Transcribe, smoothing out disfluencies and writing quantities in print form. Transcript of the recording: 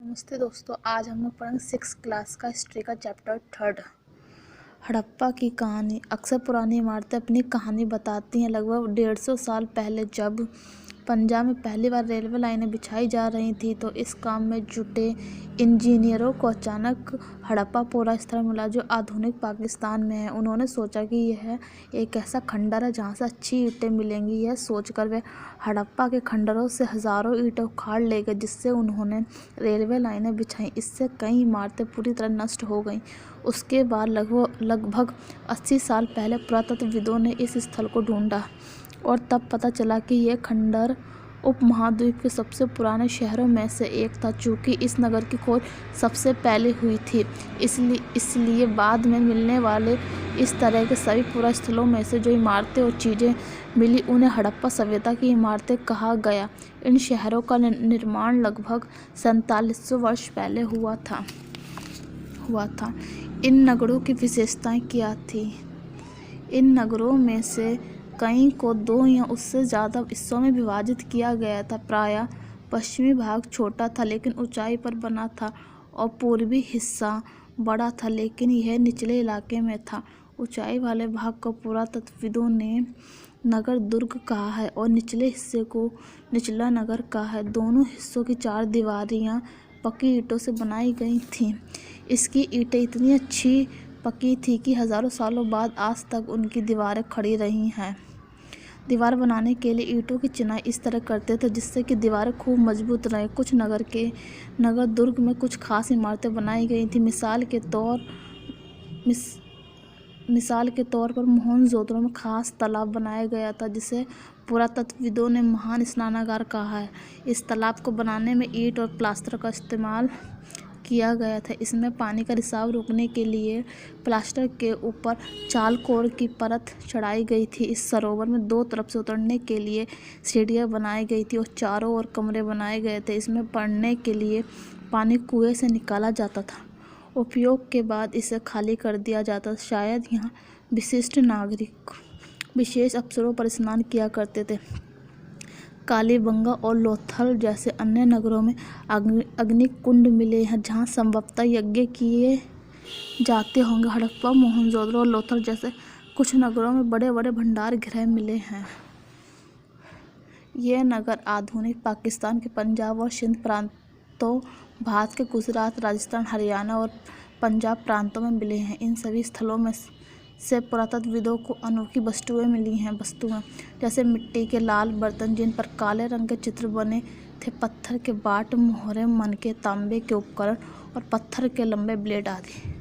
नमस्ते दोस्तों, आज हम लोग पढ़ेंगे 6th क्लास का हिस्ट्री का चैप्टर 3 हड़प्पा की कहानी। अक्सर पुरानी इमारतें अपनी कहानी बताती हैं। लगभग 150 साल पहले जब पंजाब में पहली बार रेलवे लाइनें बिछाई जा रही थी तो इस काम में जुटे इंजीनियरों को अचानक हड़प्पा पूरा स्थल मिला जो आधुनिक पाकिस्तान में है। उन्होंने सोचा कि यह एक ऐसा खंडर है जहाँ से अच्छी ईंटें मिलेंगी। यह सोचकर वे हड़प्पा के खंडरों से हज़ारों ईंटें उखाड़ ले गए, जिससे उन्होंने रेलवे लाइनें बिछाईं। इससे कई इमारतें पूरी तरह नष्ट हो गईं। उसके बाद लगभग 80 साल पहले पुरातत्वविदों ने इस स्थल को ढूंढा और तब पता चला कि यह खंडर उपमहाद्वीप के सबसे पुराने शहरों में से एक था। चूँकि इस नगर की खोज सबसे पहले हुई थी, इसलिए बाद में मिलने वाले इस तरह के सभी पुरा स्थलों में से जो इमारतें और चीज़ें मिली उन्हें हड़प्पा सभ्यता की इमारतें कहा गया। इन शहरों का निर्माण लगभग 4700 वर्ष पहले हुआ था। इन नगरों की विशेषताएं क्या थी? इन नगरों में से कई को 2 या उससे ज़्यादा हिस्सों में विभाजित किया गया था। प्रायः पश्चिमी भाग छोटा था लेकिन ऊंचाई पर बना था और पूर्वी हिस्सा बड़ा था लेकिन यह निचले इलाके में था। ऊंचाई वाले भाग को पुरातत्वविदों ने नगर दुर्ग कहा है और निचले हिस्से को निचला नगर कहा है। दोनों हिस्सों की 4 दीवारियाँ पक्की ईंटों से बनाई गई थीं। इसकी ईंटें इतनी अच्छी पकी थी कि हज़ारों सालों बाद आज तक उनकी दीवारें खड़ी रही हैं। दीवार बनाने के लिए ईंटों की चिनाई इस तरह करते थे जिससे कि दीवारें खूब मजबूत रहें। कुछ नगर दुर्ग में कुछ खास इमारतें बनाई गई थीं। मिसाल के तौर पर मोहनजोदड़ो में खास तालाब बनाया गया था जिसे पुरातत्वविदों ने महान स्नानागार कहा है। इस तालाब को बनाने में ईंट और प्लास्टर का इस्तेमाल किया गया था। इसमें पानी का रिसाव रोकने के लिए प्लास्टर के ऊपर चालकोर की परत चढ़ाई गई थी। इस सरोवर में 2 तरफ से उतरने के लिए सीढ़ियाँ बनाई गई थी और चारों ओर कमरे बनाए गए थे। इसमें पड़ने के लिए पानी कुएं से निकाला जाता था। उपयोग के बाद इसे खाली कर दिया जाता। शायद यहाँ विशिष्ट नागरिक विशेष अवसरों पर स्नान किया करते थे। कालीबंगा और लोथल जैसे अन्य नगरों में अग्निकुंड मिले हैं जहाँ संभवतः यज्ञ किए जाते होंगे। हड़प्पा, मोहनजोदड़ो और लोथल जैसे कुछ नगरों में बड़े बड़े भंडार गृह मिले हैं। ये नगर आधुनिक पाकिस्तान के पंजाब और सिंध प्रांतों, भारत के गुजरात, राजस्थान, हरियाणा और पंजाब प्रांतों में मिले हैं। इन सभी स्थलों में से पुरातत्वविदों को अनोखी वस्तुएं मिली हैं। जैसे मिट्टी के लाल बर्तन जिन पर काले रंग के चित्र बने थे, पत्थर के बाट, मोहरे, मनके, तांबे के उपकरण और पत्थर के लंबे ब्लेड आदि।